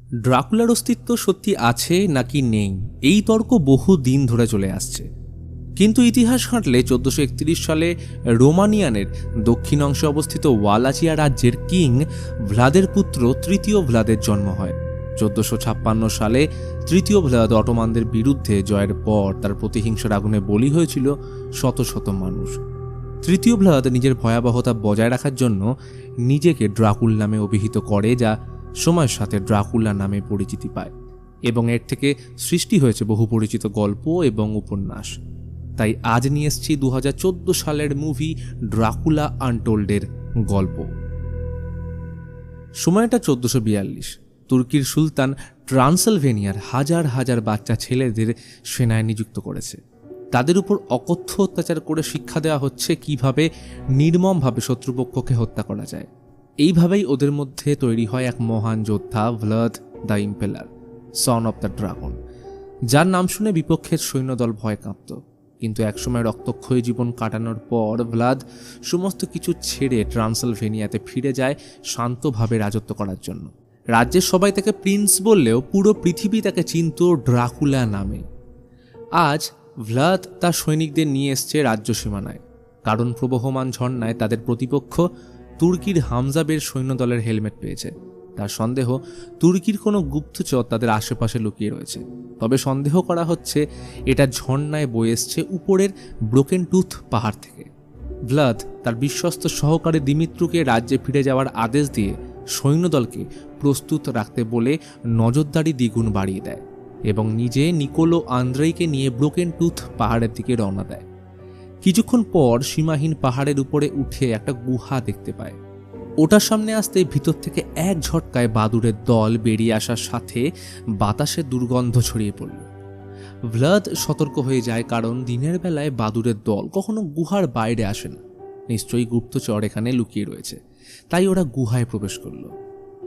ড্রাকুলার অস্তিত্ব সত্যি আছে নাকি নেই এই তর্ক বহু দিন ধরে চলে আসছে, কিন্তু ইতিহাস ঘাঁটলে 1431 সালে রোমানিয়ানের দক্ষিণ অংশে অবস্থিত ওয়ালাচিয়া রাজ্যের কিং ভ্লাদের পুত্র তৃতীয় ভ্লাদের জন্ম হয়। 1456 সালে তৃতীয় ভ্লাদ অটোমানদের বিরুদ্ধে জয়ের পর তার প্রতিহিংসার আগুনে বলি হয়েছিল শত শত মানুষ। তৃতীয় ভ্লাদ নিজের ভয়াবহতা বজায় রাখার জন্য নিজেকে ড্রাকুল নামে অভিহিত করে, যা সময়ের সাথে ড্রাকুলা নামে পরিচিতি পায় এবং এর থেকে সৃষ্টি হয়েছে বহু পরিচিত গল্প এবং উপন্যাস। তাই আজ নিয়ে এসেছি 2014 সালের মুভি ড্রাকুলা আনটোল্ডের গল্প। সময়টা 1442। তুর্কির সুলতান ট্রান্সিলভেনিয়ার হাজার হাজার বাচ্চা ছেলেদের সেনায় নিযুক্ত করেছে। তাদের উপর অকথ্য অত্যাচার করে শিক্ষা দেওয়া হচ্ছে কিভাবে নির্মমভাবে শত্রুপক্ষকে হত্যা করা যায়। এইভাবেই ওদের মধ্যে তৈরি হয় এক মহান যোদ্ধা, Vlad the impeller, Son of the dragon, যার নাম শুনে বিপক্ষের সৈন্যদল ভয় কাঁপত। কিন্তু একসময় রক্তক্ষয়ী জীবন কাটানোর পর ভ্লাদ সমস্ত কিছু ছেড়ে ট্রান্সিলভেনিয়াতে ফিরে যায় শান্তভাবে রাজত্ব করার জন্য। রাজ্যের সবাই তাকে প্রিন্স বললেও পুরো পৃথিবী তাকে চিনত ড্রাকুলা নামে। আজ ভ্লাদ তার সৈনিকদের নিয়ে এসছে রাজ্য সীমানায়, কারণ প্রবহমান ঝর্ণায় তাদের প্রতিপক্ষ তুর্কির হামজাবের সৈন্যদলের হেলমেট পেয়েছে। তার সন্দেহ তুর্কির কোনো গুপ্তচর তাদের আশেপাশে লুকিয়ে রয়েছে। তবে সন্দেহ করা হচ্ছে এটা ঝর্ণায় বয়ে এসছে উপরের ব্রোকেন টুথ পাহাড় থেকে। ভ্লাদ তার বিশ্বস্ত সহকারী দিমিত্রুকে রাজ্যে ফিরে যাওয়ার আদেশ দিয়ে সৈন্যদলকে প্রস্তুত রাখতে বলে নজরদারি দ্বিগুণ বাড়িয়ে দেয় এবং নিজে নিকোলো আন্দ্রেইকে নিয়ে ব্রোকেন টুথ পাহাড়ের দিকে রওনা দেয়। কিছুক্ষণ পর সীমাহীন পাহাড়ের উপরে উঠে একটা গুহা দেখতে পায়। ওটার সামনে আসতে ভিতর থেকে এক ঝটকায় বাদুড়ের দল বেরিয়ে আসার সাথে বাতাসে দুর্গন্ধ ছড়িয়ে পড়ল। ভ্লাদ সতর্ক হয়ে যায়, কারণ দিনের বেলায় বাদুড়ের দল কখনো গুহার বাইরে আসে না। নিশ্চয়ই গুপ্তচর এখানে লুকিয়ে রয়েছে, তাই ওরা গুহায় প্রবেশ করল।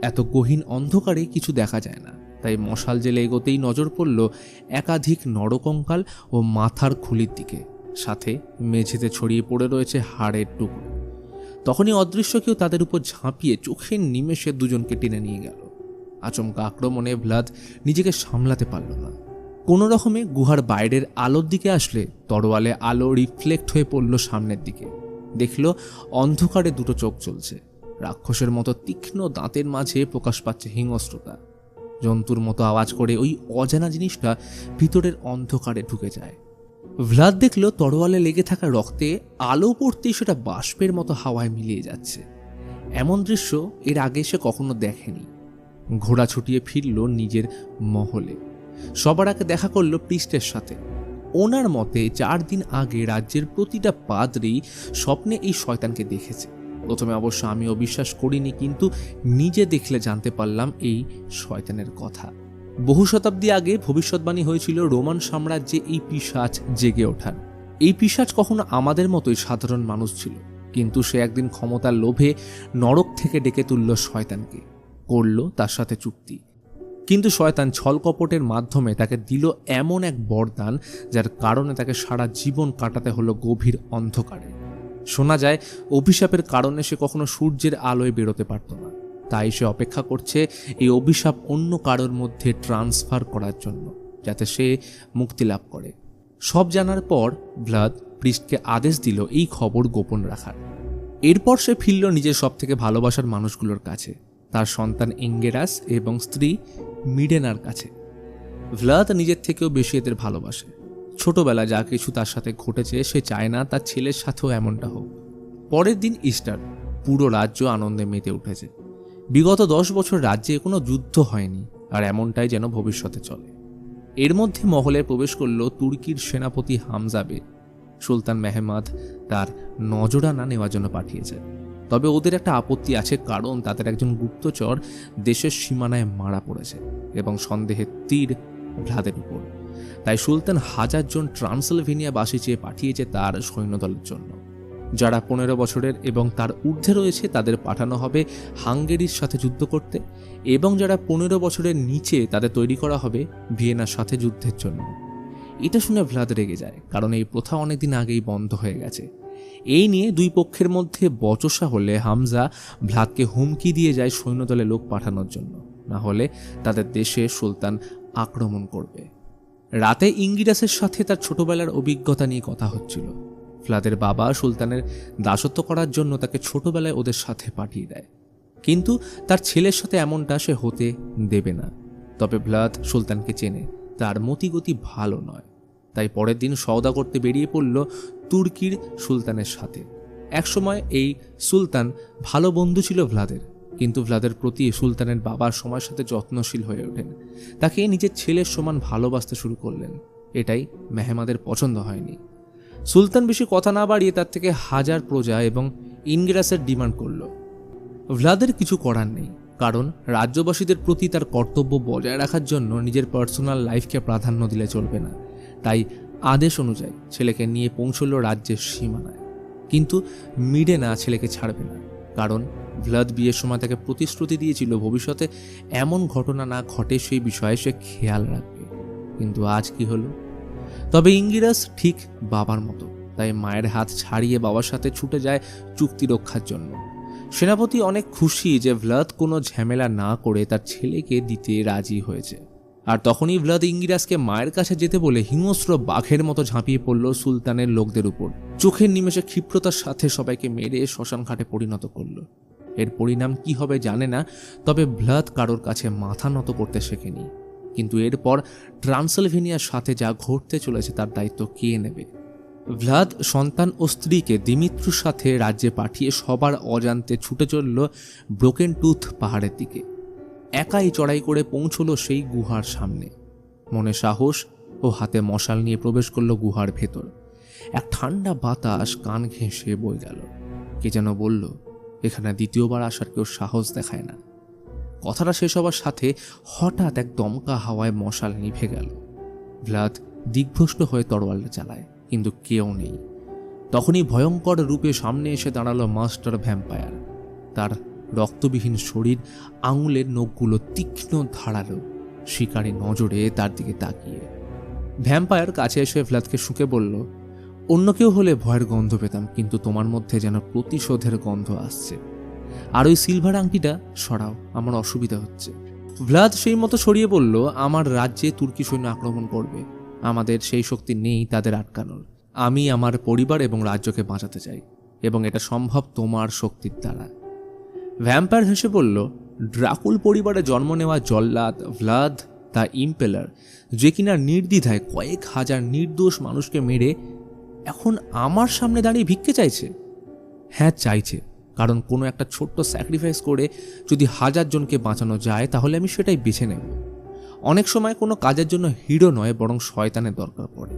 এত গহীন অন্ধকারে কিছু দেখা যায় না, তাই মশাল জেলে এগোতেই নজর পড়ল একাধিক নরকঙ্কাল ও মাথার খুলির দিকে। সাথে মেঝেতে ছড়িয়ে পড়ে রয়েছে হাড়ের টুকরো। তখনই অদৃশ্য কেউ তাদের উপর ঝাঁপিয়ে চোখের নিমেষে দুজনকে টেনে নিয়ে গেল। আচমকা আক্রমণে ভ্লাদ নিজেকে সামলাতে পারল না। কোনো রকমে গুহার বাইরের আলোর দিকে আসলে তরোয়ালে আলো রিফ্লেক্ট হয়ে পড়ল সামনের দিকে। দেখল অন্ধকারে দুটো চোখ চলছে। রাক্ষসের মতো তীক্ষ্ণ দাঁতের মাঝে প্রকাশ পাচ্ছে হিংস্রতা। জন্তুর মতো আওয়াজ করে ওই অজানা জিনিসটা ভিতরের অন্ধকারে ঢুকে যায়। ভ্লাদ দেখল তরোয়ালে লেগে থাকা রক্তে আলো পড়তেই সেটা বাষ্পের মতো হাওয়ায় মিলিয়ে যাচ্ছে। এমন দৃশ্য এর আগে সে কখনো দেখেনি। ঘোড়া ছুটিয়ে ফিরল নিজের মহলে। সবার আগে দেখা করল প্রিস্টের সাথে। ওনার মতে 4 দিন আগে রাজ্যের প্রতিটা পাদ্রী স্বপ্নে এই শয়তানকে দেখেছে। প্রথমে অবশ্য আমিও বিশ্বাস করিনি, কিন্তু নিজে দেখলে জানতে পারলাম এই শয়তানের কথা। বহু শতাব্দী আগে ভবিষ্যৎবাণী হয়েছিল রোমান সাম্রাজ্যে এই পিশাচ জেগে ওঠার। এই পিশাচ কখনো আমাদের মতোই সাধারণ মানুষ ছিল, কিন্তু সে একদিন ক্ষমতার লোভে নরক থেকে ডেকে তুলল শয়তানকে, করল তার সাথে চুক্তি। কিন্তু শয়তান ছলকপটের মাধ্যমে তাকে দিল এমন এক বরদান, যার কারণে তাকে সারা জীবন কাটাতে হলো গভীর অন্ধকারে। শোনা যায় অভিশাপের কারণে সে কখনো সূর্যের আলোয় বেরোতে পারত না। তাই সে অপেক্ষা করছে এই অভিশাপ অন্য কারোর মধ্যে ট্রান্সফার করার জন্য, যাতে সে মুক্তি লাভ করে। সব জানার পর ভ্লাদ প্রিস্টকে আদেশ দিল এই খবর গোপন রাখার। এরপর সে ফিরল নিজের সব থেকে ভালোবাসার মানুষগুলোর কাছে, তার সন্তান এঙ্গেরাস এবং স্ত্রী মিডেনার কাছে। ভ্লাদ নিজের থেকেও বেশি এদের ভালোবাসে। ছোটবেলা যা কিছু তার সাথে ঘটেছে, সে চায় না তার ছেলের সাথেও এমনটা হোক। পরের দিন ইস্টার। পুরো রাজ্য আনন্দে মেতে উঠেছে। বিগত 10 বছর রাজ্যে কোনো যুদ্ধ হয়নি, আর এমনটাই যেন ভবিষ্যতে চলে। এর মধ্যে মহলে প্রবেশ করল তুর্কির সেনাপতি হামজাবে। সুলতান মেহমাদ তার নজরানা নেওয়ার জন্য পাঠিয়েছে। তবে ওদের একটা আপত্তি আছে, কারণ তাদের একজন গুপ্তচর দেশের সীমানায় মারা পড়েছে এবং সন্দেহের তীর ভ্লাদের উপর। তাই সুলতান 1000 জন ট্রান্সিলভেনিয়াবাসী চেয়ে পাঠিয়েছে তার সৈন্যদলের জন্য। যারা 15 বছরের এবং তার ঊর্ধ্বে রয়েছে তাদের পাঠানো হবে হাঙ্গেরির সাথে যুদ্ধ করতে, এবং যারা 15 বছরের নিচে তাদের তৈরি করা হবে ভিয়েনার সাথে যুদ্ধের জন্য। এটা শুনে ভ্লাদ রেগে যায়, কারণ এই প্রথা অনেকদিন আগেই বন্ধ হয়ে গেছে। এই নিয়ে দুই পক্ষের মধ্যে বচসা হলে হামজা ভ্লাদকে হুমকি দিয়ে যায় সৈন্যদলে লোক পাঠানোর জন্য। না হলে তাদের দেশে সুলতান আক্রমণ করবে। রাতে ইঙ্গিরাসের সাথে তার ছোটবেলার অভিজ্ঞতা নিয়ে কথা হচ্ছিল। ভ্লাদের বাবা সুলতানের দাসত্ব করার জন্য তাকে ছোটবেলায় ওদের সাথে পাঠিয়ে দেয়, কিন্তু তার ছেলের সাথে এমনটা সে হতে দেবে না। তবে ভ্লাদ সুলতানকে চেনে, তার মতিগতি ভালো নয়, তাই পরের দিন সওদা করতে বেরিয়ে পড়ল তুর্কির সুলতানের সাথে। একসময় এই সুলতান ভালো বন্ধু ছিল ভ্লাদের, কিন্তু ভ্লাদের প্রতি সুলতানের বাবা সময়ের সাথে যত্নশীল হয়ে ওঠেন, তাকে নিজের ছেলের সমান ভালোবাসতে শুরু করলেন। এটাই মেহমাদের পছন্দ হয়নি। সুলতান বেশি কথা না বাড়িয়ে তার থেকে 1000 প্রজা এবং ইনগিরাসের ডিমান্ড করল। ভ্লাদের কিছু করার নেই, কারণ রাজ্যবাসীদের প্রতি তার কর্তব্য বজায় রাখার জন্য নিজের পার্সোনাল লাইফকে প্রাধান্য দিলে চলবে না। তাই আদেশ অনুযায়ী ছেলেকে নিয়ে পৌঁছল রাজ্যের সীমানায়, কিন্তু মিডেনা ছেলেকে ছাড়বে না, কারণ ভ্লাদ বিয়ের সময় তাকে প্রতিশ্রুতি দিয়েছিল ভবিষ্যতে এমন ঘটনা না ঘটে সেই বিষয়ে সে খেয়াল রাখবে। কিন্তু আজ কি হলো? তবে ইঙ্গিরাস ঠিক বাবার মতো, তাই মায়ের হাত ছাড়িয়ে বাবার সাথে ছুটে যায় চুক্তি রক্ষার জন্য। সেনাপতি অনেক খুশি যে ভ্লাদ কোনো ঝামেলা না করে তার ছেলেকে দিতে রাজি হয়েছে। আর তখনই ভ্লাদ ইঙ্গিরাসকে মায়ের কাছে যেতে বলে হিংস্র বাঘের মতো ঝাঁপিয়ে পড়ল সুলতানের লোকদের উপর। চোখের নিমেষে ক্ষিপ্রতার সাথে সবাইকে মেরে শ্মশান ঘাটে পরিণত করল। এর পরিণাম কি হবে জানে না, তবে ভ্লাদ কারোর কাছে মাথা নত করতে শেখেনি। কিন্তু এরপর ট্রান্সিলভেনিয়ার সাথে যা ঘটতে চলেছে তার দায়িত্ব কে নেবে? ভ্লাদ সন্তান ও স্ত্রীকে দিমিত্রুর সাথে রাজ্যে পাঠিয়ে সবার অজান্তে ছুটে চলল ব্রোকেন টুথ পাহাড়ের দিকে। একাই চড়াই করে পৌঁছল সেই গুহার সামনে। মনে সাহস ও হাতে মশাল নিয়ে প্রবেশ করল গুহার ভেতর। এক ঠান্ডা বাতাস কান ঘেঁষে বয়ে গেল। কে যেন বলল, এখানে দ্বিতীয়বার আসার কেউ সাহস দেখায় না। কথাটা শেষ হবার সাথে হঠাৎ এক দমকা হাওয়ায় মশাল নিভে গেল। ভ্লাদ দিগ্ভ্রষ্ট হয়ে তরোয়ালটা চালায়, কিন্তু কেউ নেই। তখনই ভয়ঙ্কর রূপে সামনে এসে দাঁড়ালো মাস্টার ভ্যাম্পায়ার। তার রক্তবিহীন শরীর, আঙুলের নখগুলো তীক্ষ্ণ ধারালো, শিকারী নজরে তার দিকে তাকিয়ে। ভ্যাম্পায়ার কাছে এসে ভ্লাদকে শুঁকে বলল, অন্য কেউ হলে ভয়ের গন্ধ পেতাম, কিন্তু তোমার মধ্যে যেন প্রতিশোধের গন্ধ আসছে। আর ওই সিলভার আংটিটা সরাও, আমার অসুবিধা হচ্ছে। ভ্লাদ সেই মতো সরিয়ে বলল, আমার রাজ্যে তুর্কি সৈন্য আক্রমণ করবে, আমাদের সেই শক্তি নেই তাদের আটকানোর। আমি আমার পরিবার এবং রাজ্যকে বাঁচাতে চাই, এবং এটা সম্ভব তোমার শক্তির দ্বারা। ভ্যাম্পায়ার হেসে বলল, ড্রাকুল পরিবারে জন্ম নেওয়া জল্লাদ ভ্লাদ দ্য ইম্পেলার, যে কিনা নির্দ্বিধায় কয়েক হাজার নির্দোষ মানুষকে মেরে এখন আমার সামনে দাঁড়িয়ে ভিক্ষে চাইছে? হ্যাঁ, চাইছে, কারণ কোনো একটা ছোট্ট স্যাক্রিফাইস করে যদি 1000 জনকে বাঁচানো যায় তাহলে আমি সেটাই বেছে নেব। অনেক সময় কোনো কাজের জন্য হিরো নয়, বরং শয়তানের দরকার পড়ে।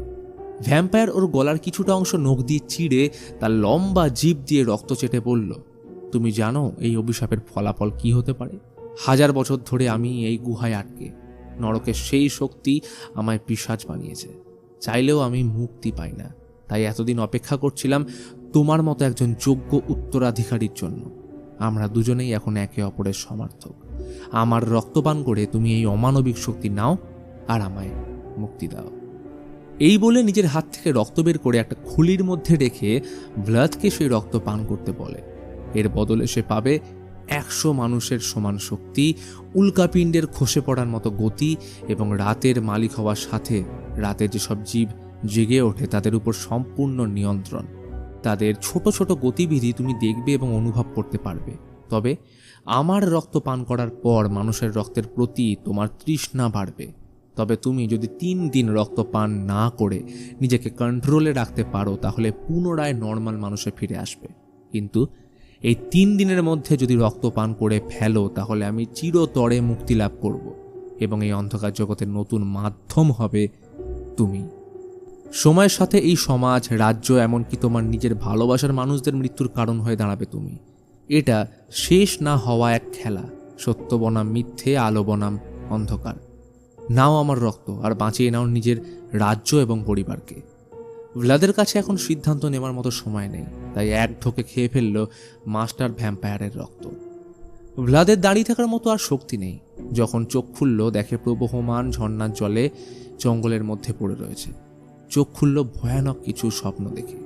ভ্যাম্পায়ার ওর গলার কিছুটা অংশ নখ দিয়ে চিড়ে তার লম্বা জিভ দিয়ে রক্ত চেটে বলল, তুমি জানো এই অভিশাপের ফলাফল কি হতে পারে? 1000 বছর ধরে আমি এই গুহায় আটকে, নরকের সেই শক্তি আমায় পিশাচ বানিয়েছে। চাইলেও আমি মুক্তি পাই না। তাই এতদিন অপেক্ষা করছিলাম তোমার মতো একজন যোগ্য উত্তরাধিকারীর জন্য। আমরা দুজনেই এখন একে অপরের সমার্থক। আমার রক্তপান করে তুমি এই অমানবিক শক্তি নাও আর আমায় মুক্তি দাও। এই বলে নিজের হাত থেকে রক্ত বের করে একটা খুলির মধ্যে রেখে ভ্লাদকে সেই রক্ত পান করতে বলে। এর বদলে সে পাবে 100 মানুষের সমান শক্তি, উল্কাপিণ্ডের খসে পড়ার মতো গতি এবং রাতের মালিক হওয়ার সাথে রাতে যেসব জীব জেগে ওঠে তাদের উপর সম্পূর্ণ নিয়ন্ত্রণ। তাদের ছোট ছোট গতিবিধি তুমি দেখবে এবং অনুভব করতে পারবে। তবে আমার রক্ত পান করার পর মানুষের রক্তের প্রতি তোমার তৃষ্ণা বাড়বে। তবে তুমি যদি 3 দিন রক্ত পান না করে নিজেকে কন্ট্রোলে রাখতে পারো তাহলে পুনরায় নর্মাল মানুষে ফিরে আসবে। কিন্তু এই 3 দিনের মধ্যে যদি রক্ত পান করে ফেলো তাহলে আমি চিরতরে মুক্তি লাভ করব এবং এই অন্ধকার জগতের নতুন মাধ্যম হবে তুমি। সময়ের সাথে এই সমাজ, রাজ্য, এমনকি তোমার নিজের ভালোবাসার মানুষদের মৃত্যুর কারণ হয়ে দাঁড়াবে তুমি। এটা শেষ না হওয়া এক খেলা, সত্য বনাম মিথ্যে, আলো বনাম অন্ধকার। নাও আমার রক্ত আর বাঁচিয়ে নাও নিজের রাজ্য এবং পরিবারকে। ভ্লাদের কাছে এখন সিদ্ধান্ত নেওয়ার মতো সময় নেই, তাই এক ঢোকে খেয়ে ফেলল মাস্টার ভ্যাম্পায়ারের রক্ত। ভ্লাদের দাঁড়িয়ে থাকার মতো আর শক্তি নেই। যখন চোখ খুলল দেখে প্রবহমান ঝর্ণার জলে জঙ্গলের মধ্যে পড়ে রয়েছে। চোখ খুলল ভয়ানক কিছু স্বপ্ন দেখে।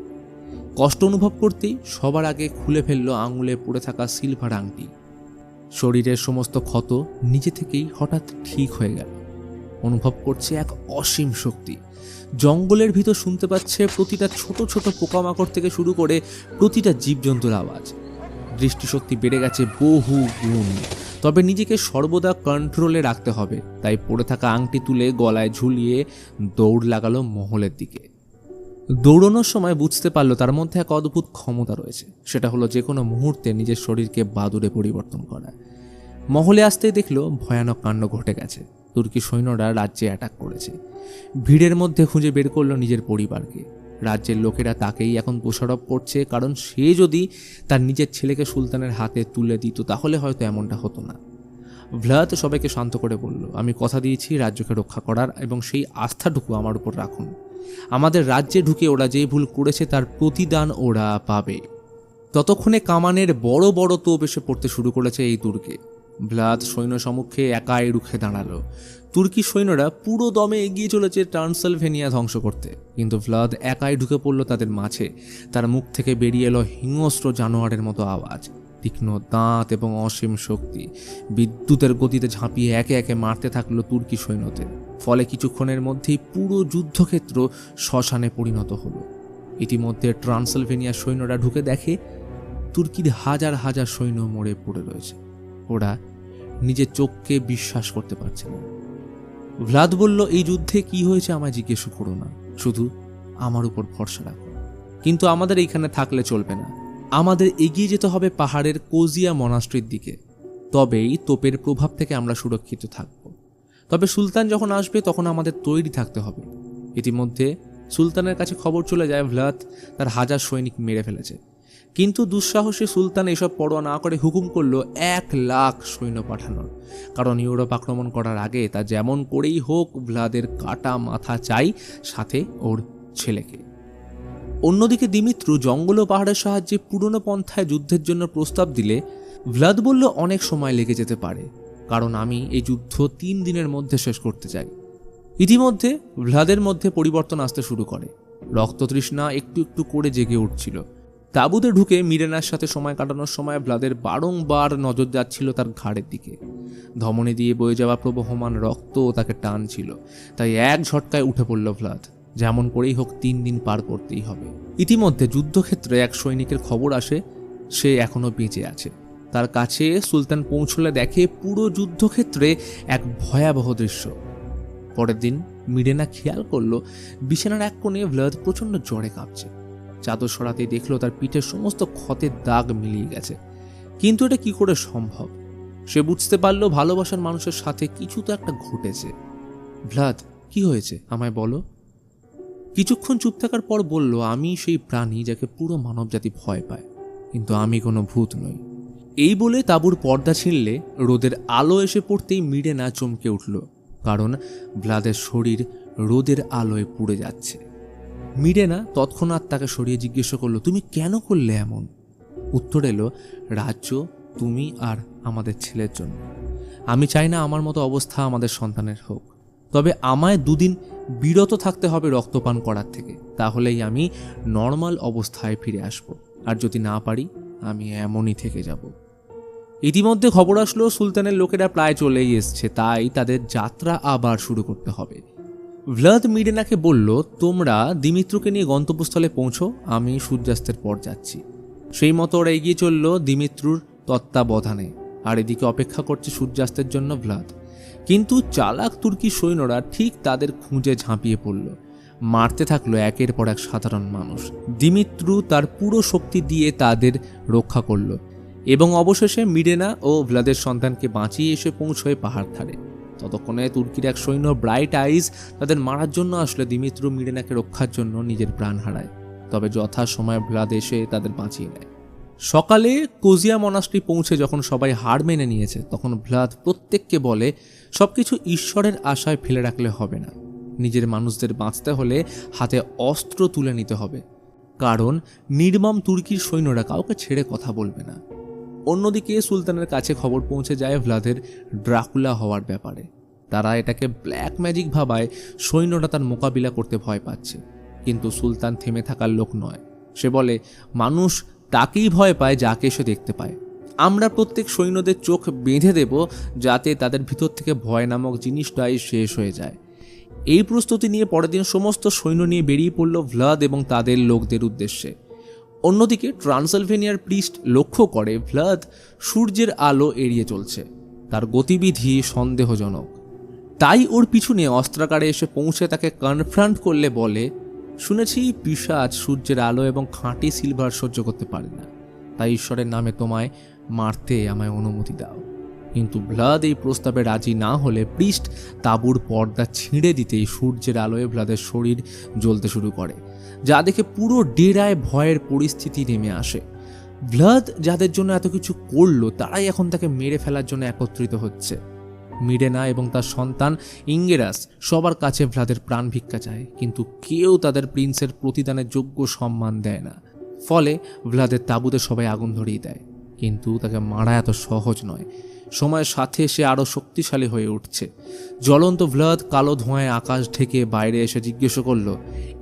কষ্ট অনুভব করতেই সবার আগে খুলে ফেলল আঙুলে পড়ে থাকা সিলভার আংটি। শরীরের সমস্ত ক্ষত নিজে থেকেই হঠাৎ ঠিক হয়ে গেল। অনুভব করছে এক অসীম শক্তি। জঙ্গলের ভিতর শুনতে পাচ্ছে প্রতিটা ছোট ছোট পোকামাকড় থেকে শুরু করে প্রতিটা জীবজন্তুর আওয়াজ। দৃষ্টিশক্তি বেড়ে গেছে বহু গুণ। তবে নিজেকে সর্বদা কন্ট্রোলে রাখতে হবে, তাই পড়ে থাকা আংটি তুলে গলায় ঝুলিয়ে দৌড় লাগালো মহলের দিকে। দৌড়ানোর সময় বুঝতে পারলো তার মধ্যে এক অদ্ভুত ক্ষমতা রয়েছে, সেটা হলো যে কোনো মুহূর্তে নিজের শরীরকে বাদুড়ে পরিবর্তন করা। মহলে আসতেই দেখলো ভয়ানক কাণ্ড ঘটে গেছে। তুর্কি সৈন্যরা রাজ্যে অ্যাটাক করেছে। ভিড়ের মধ্যে খুঁজে বের করলো নিজের পরিবারকে। রাজ্যের লোকেরা তাকেই এখন দোষারোপ করছে, কারণ সে যদি তার নিজের ছেলেকে সুলতানের হাতে তুলে দিত তাহলে হয়তো এমনটা হতো না। ভ্লাদ সবাইকে শান্ত করে বলল, আমি কথা দিয়েছি রাজ্যকে রক্ষা করার, এবং সেই আস্থাটুকু আমার উপর রাখুন। আমাদের রাজ্যে ঢুকে ওরা যে ভুল করেছে তার প্রতিদান ওরা পাবে। ততক্ষণে কামানের বড় বড় তোপ এসে পড়তে শুরু করেছে এই দুর্গে। ভ্লাদ সৈন্য সম্মুখে একাই রুখে দাঁড়ালো। তুর্কি সৈন্যরা পুরো দমে এগিয়ে চলেছে ট্রান্সলভেনিয়া ধ্বংস করতে, কিন্তু ভ্লাদ একাই ঢুকে পড়ল তাদের মাঝে। তার মুখ থেকে বেরিয়ে এলো হিংস্র জানোয়ারের মতো আওয়াজ, তীক্ষ্ণ দাঁত এবং অসীম শক্তি। বিদ্যুতের গতিতে ঝাঁপিয়ে একে একে মারতে থাকলো তুর্কি সৈন্যদের। ফলে কিছুক্ষণের মধ্যেই পুরো যুদ্ধক্ষেত্র শ্মশানে পরিণত হলো। ইতিমধ্যে ট্রান্সলভেনিয়ার সৈন্যরা ঢুকে দেখে তুর্কির হাজার হাজার সৈন্য মরে পড়ে রয়েছে। ওরা নিজের চোখকে বিশ্বাস করতে পারছে না। ভ্লাদ বলল, এই যুদ্ধে কি হয়েছে আমায় জিজ্ঞেস করো না, শুধু আমার উপর ভরসা রাখো। কিন্তু আমাদের এইখানে থাকলে চলবে না, আমাদের এগিয়ে যেতে হবে পাহাড়ের কোজিয়া মনাস্ট্রির দিকে। তবেই তোপের প্রভাব থেকে আমরা সুরক্ষিত থাকব। তবে সুলতান যখন আসবে তখন আমাদের তৈরি থাকতে হবে। ইতিমধ্যে সুলতানের কাছে খবর চলে যায় ভ্লাদ তার হাজার সৈনিক মেরে ফেলেছে। কিন্তু দুঃসাহসী সুলতান এসব পরোয়া না করে হুকুম করলো 1,00,000 সৈন্য পাঠানোর, কারণ ইউরোপ আক্রমণ করার আগে তা যেমন করেই হোক ভ্লাদের কাটা মাথা চাই, সাথে ওর ছেলেকে। অন্যদিকে দিমিত্রু জঙ্গল ও পাহাড়ের সাহায্যে পুরনো পন্থায় যুদ্ধের জন্য প্রস্তাব দিলে ভ্লাদ বলল, অনেক সময় লেগে যেতে পারে, কারণ আমি এই যুদ্ধ 3 দিনের মধ্যে শেষ করতে চাই। ইতিমধ্যে ভ্লাদের মধ্যে পরিবর্তন আসতে শুরু করে। রক্ততৃষ্ণা একটু একটু করে জেগে উঠছিল। তাঁবুতে ঢুকে মিরেনার সাথে সময় কাটানোর সময় ভ্লাদের বারংবার নজর যাচ্ছিল তার ঘাড়ের দিকে। ধমনী দিয়ে বয়ে যাওয়া প্রবহমান রক্ত তাকে টানছিল, তাই এক ঝটকায় উঠে পড়ল ভ্লাদ। যেমন করেই হোক 3 দিন পার করতেই হবে। ইতিমধ্যে যুদ্ধক্ষেত্রে এক সৈনিকের খবর আসে সে এখনো বেঁচে আছে। তার কাছে সুলতান পৌঁছলে দেখে পুরো যুদ্ধক্ষেত্রে এক ভয়াবহ দৃশ্য। পরের দিন মিরেনা খেয়াল করলো বিছানার এক কোণে ভ্লাদ প্রচণ্ড জ্বরে কাঁপছে। চাদর সরাতেই দেখলো তার পিঠের সমস্ত ক্ষতের দাগ মিলিয়ে গেছে। কিন্তু এটা কি করে সম্ভব? সে বুঝতে পারলো ভালোবাসার মানুষের সাথে কিছু তো একটা ঘটেছে। ভ্লাদ, কি হয়েছে আমায় বলো। কিছুক্ষণ চুপ থাকার পর বলল, আমি সেই প্রাণী যাকে পুরো মানবজাতি ভয় পায়, কিন্তু আমি কোনো ভূত নই। এই বলে তাঁবুর পর্দা ছিঁড়লে রোদের আলো এসে পড়তেই মিরেনা চমকে উঠল, কারণ ভ্লাদের শরীর রোদের আলোয় পুড়ে যাচ্ছে। মিরেনা তৎক্ষণাৎ তাকে সরিয়ে জিজ্ঞেস করলো, তুমি কেন করলে এমন? উত্তর এলো, রাজ্য, তুমি আর আমাদের ছেলের জন্য। আমি চাই না আমার মতো অবস্থা আমাদের সন্তানের হোক। তবে আমায় 2 দিন বিরত থাকতে হবে রক্তপান করার থেকে, তাহলেই আমি নর্মাল অবস্থায় ফিরে আসব। আর যদি না পারি আমি এমনই থেকে যাব। ইতিমধ্যে খবর আসলো সুলতানের লোকেরা প্রায় চলেই এসছে, তাই তাদের যাত্রা আবার শুরু করতে হবে। ভ্লাদ মিরেনাকে বলল, তোমরা দিমিত্রুকে নিয়ে গন্তব্যস্থলে পৌঁছো, আমি সূর্যাস্তের পর যাচ্ছি। সেই মতো ওরা এগিয়ে চলল দিমিত্রুর তত্ত্বাবধানে। আর এদিকে অপেক্ষা করছে সূর্যাস্তের জন্য ভ্লাদ। কিন্তু চালাক তুর্কি সৈন্যরা ঠিক তাদের খুঁজে ঝাঁপিয়ে পড়ল। মারতে থাকলো একের পর এক সাধারণ মানুষ। দিমিত্রু তার পুরো শক্তি দিয়ে তাদের রক্ষা করল এবং অবশেষে মিরেনা ও ভ্লাদের সন্তানকে বাঁচিয়ে এসে পৌঁছয় পাহাড় ধারে। ততক্ষণে তুর্কির এক সৈন্য ব্রাইট আইজ তাদের মারার জন্য আসলে দিমিত্রু মিরেনাকে রক্ষার জন্য নিজের প্রাণ হারায়। তবে যথাসময়ে ভ্লাদ এসে তাদের বাঁচিয়ে নেয়। সকালে কোজিয়া মনাস্ট্রি পৌঁছে যখন সবাই হার মেনে নিয়েছে, তখন ভ্লাদ প্রত্যেককে বলে, সবকিছু ঈশ্বরের আশায় ফেলে রাখলে হবে না। নিজের মানুষদের বাঁচতে হলে হাতে অস্ত্র তুলে নিতে হবে, কারণ নির্মম তুর্কির সৈন্যরা কাউকে ছেড়ে কথা বলবে না। অন্যদিকে সুলতানের কাছে খবর পৌঁছে যায় ভ্লাদের ড্রাকুলা হওয়ার ব্যাপারে। তারা এটাকে ব্ল্যাক ম্যাজিক ভাবায় সৈন্যরা তার মোকাবিলা করতে ভয় পাচ্ছে। কিন্তু সুলতান থেমে থাকার লোক নয়। সে বলে, মানুষ তাকেই ভয় পায় যাকে সে দেখতে পায়। আমরা প্রত্যেক সৈন্যদের চোখ বেঁধে দেব, যাতে তাদের ভিতর থেকে ভয় নামক জিনিসটাই শেষ হয়ে যায়। এই প্রস্তুতি নিয়ে পরের দিন সমস্ত সৈন্য নিয়ে বেরিয়ে পড়ল ভ্লাদ এবং তাদের লোকদের উদ্দেশ্যে। অন্যদিকে ট্রান্সিলভেনিয়ার প্রিস্ট লক্ষ্য করে ভ্লাদ সূর্যের আলো এড়িয়ে চলছে, তার গতিবিধি সন্দেহজনক। তাই ওর পিছনে অস্ত্রাগারে এসে পৌঁছে তাকে কনফ্রন্ট করলে বলে, শুনেছি পিশাচ সূর্যের আলো এবং খাঁটি সিলভার সহ্য করতে পারে না, তাই ঈশ্বরের নামে তোমায় মারতে আমায় অনুমতি দাও। কিন্তু ভ্লাদ এই প্রস্তাবে রাজি না হলে প্রিস্ট তাঁবুর পর্দা ছিঁড়ে দিতেই সূর্যের আলোয় ভ্লাদের শরীর জ্বলতে শুরু করে, যা দেখে পুরো ডেরায় ভয়ের পরিস্থিতি নেমে আসে। ভ্লাদ যাদের জন্য এত কিছু করলো তারাই এখন তাকে মেরে ফেলার জন্য একত্রিত হচ্ছে। মিডেনা এবং তার সন্তান ইঙ্গেরাস সবার কাছে ভ্লাদের প্রাণ ভিক্ষা চায়, কিন্তু কেউ তাদের প্রিন্সের প্রতিদানের যোগ্য সম্মান দেয় না। ফলে ভ্লাদের তাঁবুতে সবাই আগুন ধরিয়ে দেয়, কিন্তু তাকে মারা এত সহজ নয়। সময়ের সাথে সে আরও শক্তিশালী হয়ে উঠছে। জ্বলন্ত ভ্লাদ কালো ধোঁয়ায় আকাশ ঢেকে বাইরে এসে জিজ্ঞেস করল,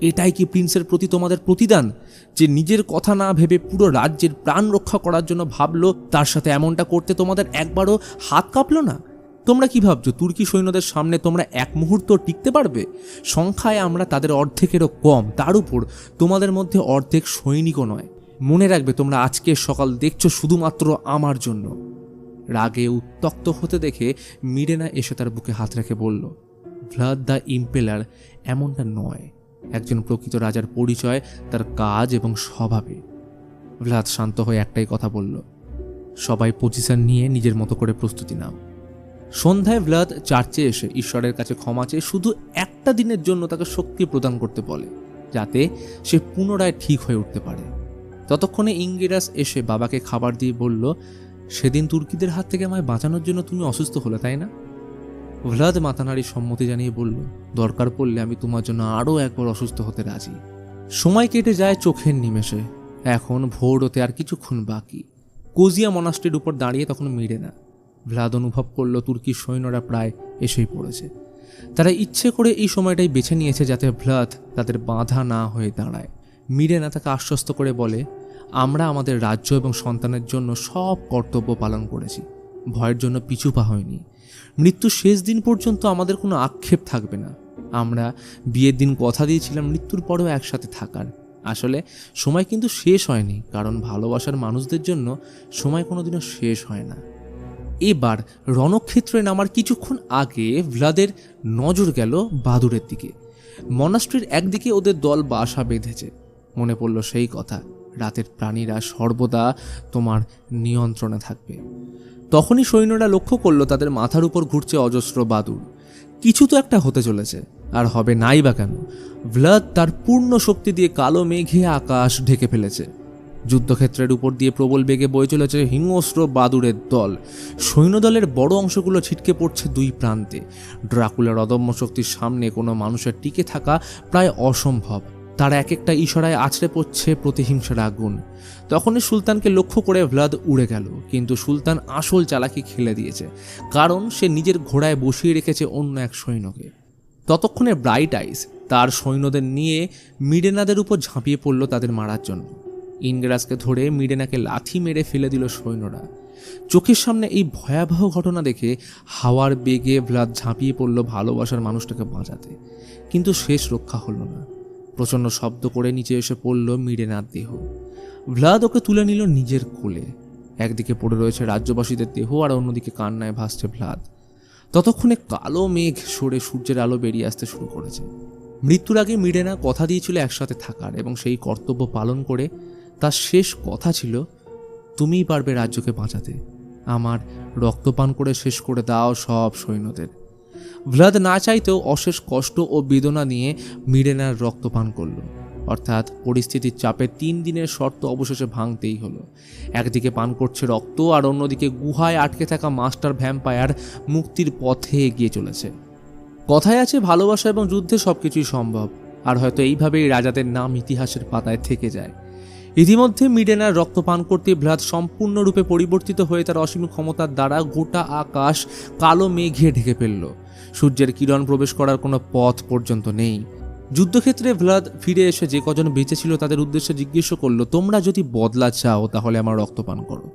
এটাই কি প্রিন্সের প্রতি তোমাদের প্রতিদান? যে নিজের কথা না ভেবে পুরো রাজ্যের প্রাণ রক্ষা করার জন্য ভাবলো, তার সাথে এমনটা করতে তোমাদের একবারও হাত কাঁপলো না? তোমরা কি ভাবছো তুর্কি সৈন্যদের সামনে তোমরা এক মুহূর্ত টিকতে পারবে? সংখ্যায় আমরা তাদের অর্ধেকেরও কম, তার উপর তোমাদের মধ্যে অর্ধেক সৈনিকও নয়। মনে রাখবে, তোমরা আজকে সকাল দেখছো শুধুমাত্র আমার জন্য। রাগে উত্তক্ত হতে দেখে মিডেনা এসে তার বুকে হাত রেখে বলল, ভ্লাদ দ্য ইম্পেলার এমনটা নয়। একজন প্রকৃত রাজার পরিচয় তার কাজ এবং স্বভাবে। ভ্লাদ শান্ত হয়ে একটাই কথা বলল, সবাই পজিশন নিয়ে নিজের মতো করে প্রস্তুতি নাও। সন্ধ্যায় ভ্লাদ চার্চে এসে ঈশ্বরের কাছে ক্ষমা চেয়ে শুধু একটা দিনের জন্য তাকে শক্তি প্রদান করতে বলে, যাতে সে পুনরায় ঠিক হয়ে উঠতে পারে। ততক্ষণে ইঙ্গেরাস এসে বাবাকে খাবার দিয়ে বলল, সেদিন তুর্কিদের হাত থেকে আমায় বাঁচানোর জন্য তুমি অসুস্থ হলে, তাই না? ভ্লাদ মাথা নাড়িয়ে সম্মতি জানিয়ে বলল, দরকার পড়লে আমি তোমার জন্য আরও একবার অসুস্থ হতে রাজি। সময় কেটে যায় চোখের নিমেষে। এখন ভোর হতে আর কিছুক্ষণ বাকি। কোজিয়া মনাস্ট্রির উপর দাঁড়িয়ে তখন মিডেনা। ভ্লাদ অনুভব করলো তুর্কি সৈন্যরা প্রায় এসেই পড়েছে। তারা ইচ্ছে করে এই সময়টাই বেছে নিয়েছে যাতে ভ্লাদ তাদের বাধা না হয়ে দাঁড়ায়। মিডেনা তাকে আশ্বস্ত করে বলে, আমরা আমাদের রাজ্য এবং সন্তানের জন্য সব কর্তব্য পালন করেছি, ভয়ের জন্য পিছু পা হয়নি। মৃত্যুর শেষ দিন পর্যন্ত আমাদের কোনো আক্ষেপ থাকবে না। আমরা বিয়ের দিন কথা দিয়েছিলাম মৃত্যুর পরেও একসাথে থাকার। আসলে সময় কিন্তু শেষ হয়নি, কারণ ভালোবাসার মানুষদের জন্য সময় কোনোদিনও শেষ হয় না। এবার রণক্ষেত্রে নামার কিছুক্ষণ আগে ভ্লাদের নজর গেল বাদুড়ের দিকে। মনাস্ট্রির একদিকে ওদের দল বাসা বেঁধেছে। মনে পড়ল সেই কথা, রাতের প্রাণীরা সর্বদা তোমার নিয়ন্ত্রণে থাকবে। তখনই সৈন্যরা লক্ষ্য করলো তাদের মাথার উপর ঘুরছে অজস্র বাদুড়। কিছু তো একটা হতে চলেছে, আর হবে নাই বা কেন? ভ্লাদ তার পূর্ণ শক্তি দিয়ে কালো মেঘে আকাশ ঢেকে ফেলেছে। যুদ্ধক্ষেত্রের উপর দিয়ে প্রবল বেগে বয়ে চলেছে হিংস্র বাদুড়ের দল। সৈন্যদলের বড় অংশগুলো ছিটকে পড়ছে দুই প্রান্তে। ড্রাকুলার অদম্য শক্তির সামনে কোনো মানুষের টিকে থাকা প্রায় অসম্ভব। তার এক একটা ইশারায় আছড়ে পড়ছে প্রতিহিংসার আগুন। তখনই সুলতানকে লক্ষ্য করে ভ্লাদ উড়ে গেল, কিন্তু সুলতান আসল চালাকি খেলে দিয়েছে, কারণ সে নিজের ঘোড়ায় বসিয়ে রেখেছে অন্য এক সৈন্যকে। ততক্ষণে ব্রাইট আইস তার সৈন্যদের নিয়ে মিডেনাদের উপর ঝাঁপিয়ে পড়ল তাদের মারার জন্য। ইনগ্রাসকে ধরে মিডেনাকে লাথি মেরে ফেলে দিল সৈন্যরা। চোখের সামনে এই ভয়াবহ ঘটনা দেখে হাওয়ার বেগে ভ্লাদ ঝাঁপিয়ে পড়ল ভালোবাসার মানুষটাকে বাঁচাতে, কিন্তু শেষ রক্ষা হলো না। প্রচণ্ড শব্দ করে নিচে এসে পড়ল মিডেনার দেহ। ভ্লাদ ওকে তুলে নিল নিজের কোলে। একদিকে পড়ে রয়েছে রাজ্যবাসীদের দেহ, আর অন্যদিকে কান্নায় ভাসছে ভ্লাদ। ততক্ষণে কালো মেঘ সরে সূর্যের আলো বেরিয়ে আসতে শুরু করেছে। মৃত্যুর আগে মিডেনা কথা দিয়েছিল একসাথে থাকার, এবং সেই কর্তব্য পালন করে তার শেষ কথা ছিল, তুমিই পারবে রাজ্যকে বাঁচাতে, আমার রক্তপান করে শেষ করে দাও সব সৈন্যদের। ভ্লাদ না চাইতেও অশেষ কষ্ট ও বেদনা নিয়ে মিডেনার রক্তপান করল। অর্থাৎ পরিস্থিতির চাপে 3 দিনের শর্ত অবশেষে ভাঙতেই হলো। একদিকে পান করছে রক্ত, আর অন্যদিকে গুহায় আটকে থাকা মাস্টার ভ্যাম্পায়ার মুক্তির পথে এগিয়ে চলেছে। কথায় আছে, ভালোবাসা এবং যুদ্ধে সবকিছুই সম্ভব, আর হয়তো এইভাবেই রাজাদের নাম ইতিহাসের পাতায় থেকে যায়। ইতিমধ্যে মিডেনার রক্তপান করতে ভ্লাদ সম্পূর্ণরূপে পরিবর্তিত হয়ে তার অসীম ক্ষমতার দ্বারা গোটা আকাশ কালো মেঘে ঢেকে ফেলল। সূর্যের কিরণ প্রবেশ করার কোনো পথ পর্যন্ত নেই। যুদ্ধক্ষেত্রে ভ্লাদ ফিরে এসে যে কজন বেঁচে ছিল তাদের উদ্দেশ্যে জিজ্ঞেস করল, তোমরা যদি বদলা চাও তাহলে আমার রক্তপান করো।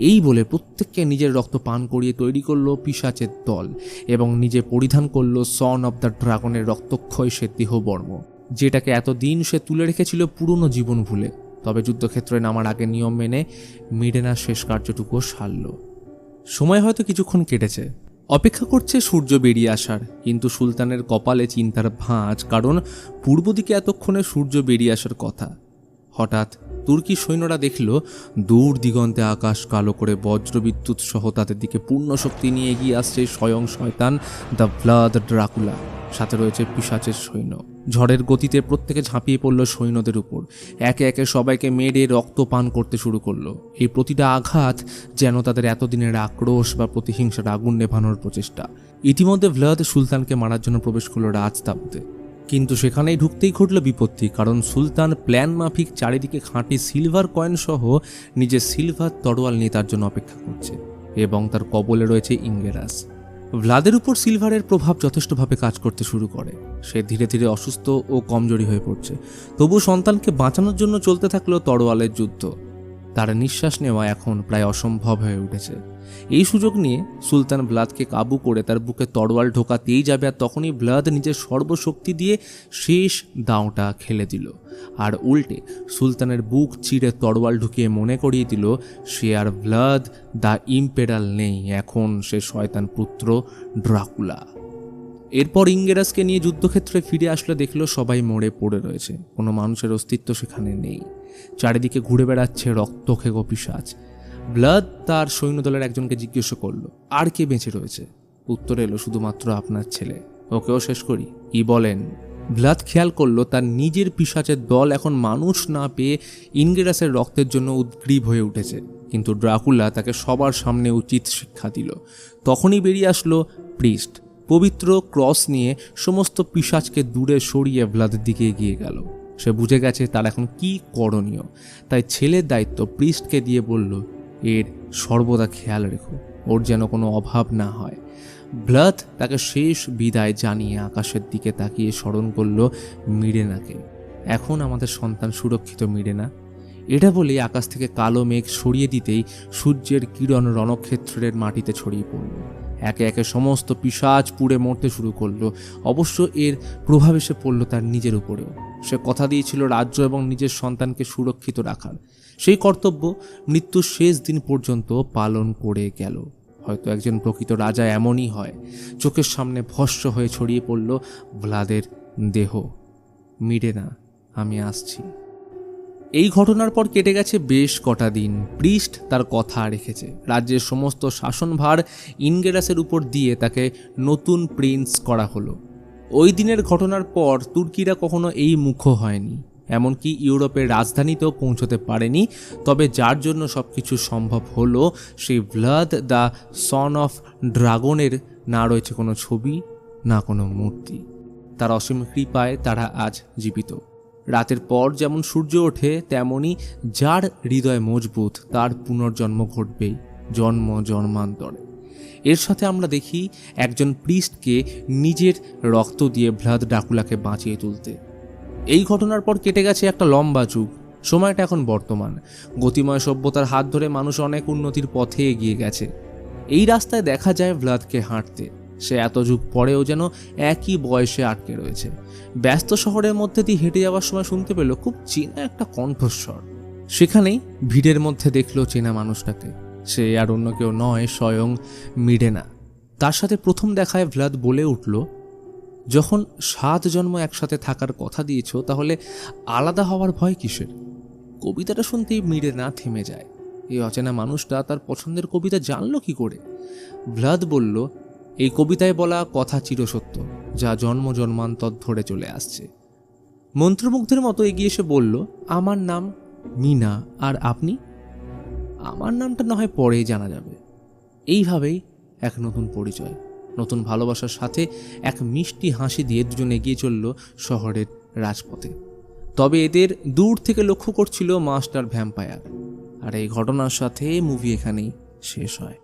এই বলে প্রত্যেককে নিজের রক্ত পান করিয়ে তৈরি করলো পিশাচের দল এবং নিজে পরিধান করলো সন অব দ্য ড্রাগনের রক্তক্ষয় সে দেহবর্ম, যেটাকে এতদিন সে তুলে রেখেছিল পুরনো জীবন ভুলে। তবে যুদ্ধক্ষেত্রে নামার আগে নিয়ম মেনে মিডেনা শেষ কার্যটুকুও সারল। সময় হয়তো কিছুক্ষণ কেটেছে, অপেক্ষা করছে সূর্য বেরিয়ে আসার, কিন্তু সুলতানের কপালে চিন্তার ভাঁজ, কারণ পূর্ব দিকে এতক্ষণে সূর্য বেরিয়ে আসার কথা। হঠাৎ তুর্কি সৈন্যরা দেখল দূর দিগন্তে আকাশ কালো করে বজ্রবিদ্যুৎ সহ তাদের দিকে পূর্ণ শক্তি নিয়ে এগিয়ে আসছে স্বয়ং শয়তান দ্য ব্লাড ড্রাকুলা, সাথে রয়েছে পিশাচের সৈন্য। ঝড়ের গতিতে প্রত্যেকে ঝাঁপিয়ে পড়ল সৈন্যদের উপর, একে একে সবাইকে মেরে রক্ত পান করতে শুরু করলো। এই প্রতিটা আঘাত যেন তাদের এতদিনের আক্রোশ বা প্রতিহিংসার আগুন নেভানোর প্রচেষ্টা। ইতিমধ্যে ভ্লাদ সুলতানকে মারার জন্য প্রবেশ করল রাজতাবুতে, কিন্তু সেখানেই ঢুকতেই ঘটল বিপত্তি, কারণ সুলতান প্ল্যান মাফিক চারিদিকে খাঁটি সিলভার কয়েন সহ নিজের সিলভার তরোয়াল নিয়ে তার জন্য অপেক্ষা করছে, এবং তার কবলে রয়েছে ইঙ্গেরাস। ভ্লাদের উপর সিলভারের প্রভাব যথেষ্টভাবে কাজ করতে শুরু করে। সে ধীরে ধীরে অসুস্থ ও কমজোরি হয়ে পড়ছে, তবু সন্তানকে বাঁচানোর জন্য চলতে থাকলো তরোয়ালের যুদ্ধ। তার নিঃশ্বাস নেওয়া এখন প্রায় অসম্ভব হয়ে উঠেছে। এই সুযোগ নিয়ে সুলতান ভ্লাদকে কাবু করে তার বুকে তরোয়াল ঢোকাতেই যাবে, আর তখনই ভ্লাদ নিজের সর্বশক্তি দিয়ে শেষ দাঁওটা খেলে দিল, আর উল্টে সুলতানের বুক চিরে তরোয়াল ঢুকিয়ে মনে করিয়ে দিল সে আর ভ্লাদ দ্য ইম্পেরাল নেই, এখন সে শয়তান পুত্র ড্রাকুলা। এরপর ইঙ্গেরাসকে নিয়ে যুদ্ধক্ষেত্রে ফিরে আসলে দেখলো সবাই মরে পড়ে রয়েছে, কোনো মানুষের অস্তিত্ব সেখানে নেই। চারিদিকে ঘুরে বেড়াচ্ছে রক্তখেকো পিশাচ। ব্লাদ তার সৈন্যদলের একজনকে জিজ্ঞেস করলো, আর কে বেঁচে রয়েছে? উত্তর এলো, শুধুমাত্র আপনার ছেলে, ওকেও শেষ করি, কি বলেন? ব্লাদ খেয়াল করলো তার নিজের পিশাচের দল এখন মানুষ না পেয়ে ইঙ্গেরাসের রক্তের জন্য উদ্গ্রীব হয়ে উঠেছে, কিন্তু ড্রাকুলা তাকে সবার সামনে উচিত শিক্ষা দিল। তখনই বেরিয়ে আসলো প্রিস্ট, পবিত্র ক্রস নিয়ে সমস্ত পিশাচকে দূরে সরিয়ে ভ্লাদের দিকে এগিয়ে গেল। সে বুঝে গেছে তার এখন কি করণীয়, তাই ছেলের দায়িত্ব প্রিস্টকে দিয়ে বলল, এর সর্বদা খেয়াল রেখো, ওর যেন কোনো অভাব না হয়। ব্লাদ তাকে শেষ বিদায় জানিয়ে আকাশের দিকে তাকিয়ে স্মরণ করল মিডেনাকে। এখন আমাদের সন্তান সুরক্ষিত মিডেনা। এটা বলেই আকাশ থেকে কালো মেঘ সরিয়ে দিতেই সূর্যের কিরণ রণক্ষেত্রের মাটিতে ছড়িয়ে পড়ল। একে একে সমস্ত পিশাচ পুড়ে মরতে শুরু করলো। অবশ্য এর প্রভাব এসে পড়ল তার নিজের উপরেও। সে কথা দিয়েছিল রাজ্য এবং নিজের সন্তানকে সুরক্ষিত রাখার। সেই কর্তব্য মৃত্যুর শেষ দিন পর্যন্ত পালন করে গেল। হয়তো একজন প্রকৃত রাজা এমনই হয়। চোখের সামনে ভস্ম হয়ে ছড়িয়ে পড়ল ভ্লাদের দেহ। মিডেনা, আমি আসছি। এই ঘটনার পর কেটে গেছে বেশ কটা দিন। প্রিস্ট তার কথা রেখেছে। রাজ্যের সমস্ত শাসনভার ইনগেরাসের উপর দিয়ে তাকে নতুন প্রিন্স করা হলো। ওই দিনের ঘটনার পর তুর্কিরা কখনো এই মুখ হয়নি, এমনকি ইউরোপের রাজধানীতেও পৌঁছতে পারেনি। তবে যার জন্য সবকিছু সম্ভব হলো, সেই ভ্লাদ দ্য সন অফ ড্রাগনের না রয়েছে কোনো ছবি, না কোনো মূর্তি। তার অসীম কৃপায় তারা আজ জীবিত। রাতের পর যেমন সূর্য ওঠে, তেমনি যার হৃদয় মজবুত তার পুনর্জন্ম ঘটবেই জন্ম জন্মান্তরে। এর সাথে আমরা দেখি একজন প্রিস্টকে নিজের রক্ত দিয়ে ভ্লাদ ড্রাকুলাকে বাঁচিয়ে তুলতে। এই ঘটনার পর কেটে গেছে একটা লম্বা যুগ। সময়টা এখন বর্তমান। গতিময় সভ্যতার হাত ধরে মানুষ অনেক উন্নতির পথে এগিয়ে গেছে। এই রাস্তায় দেখা যায় ভ্লাদকে হাঁটতে। সে এত যুগ পরেও যেন একই বয়সে আটকে রয়েছে। ব্যস্ত শহরের মধ্যে দিয়ে হেঁটে যাওয়ার সময় শুনতে পেল খুব চেনা একটা কণ্ঠস্বর। সেখানেই ভিড়ের মধ্যে দেখলো চেনা মানুষটাকে। সে আর অন্য কেউ নয়, স্বয়ং মিডেনা। তার সাথে প্রথম দেখায় ভ্লাদ বলে উঠল, যখন 7 জন্ম একসাথে থাকার কথা দিয়েছ, তাহলে আলাদা হওয়ার ভয় কিসের? কবিতাটা শুনতেই মিডেনা থেমে যায়। এই অচেনা মানুষটা তার পছন্দের কবিতা জানলো কি করে? ভ্লাদ বলল, এই কবিতায় বলা কথা চিরসত্য, যা জন্ম জন্মান্তর ধরে চলে আসছে। মন্ত্রমুগ্ধের মতো এগিয়ে এসে বলল, আমার নাম মিনা, আর আপনি? আমার নামটা না হয় পরেই জানা যাবে। এইভাবেই এক নতুন পরিচয়, নতুন ভালোবাসার সাথে এক মিষ্টি হাসি দিয়ে দুজন এগিয়ে চলল শহরের রাজপথে। তবে এদের দূর থেকে লক্ষ্য করছিল মাস্টার ভ্যাম্পায়ার। আর এই ঘটনার সাথে মুভি এখানেই শেষ হয়।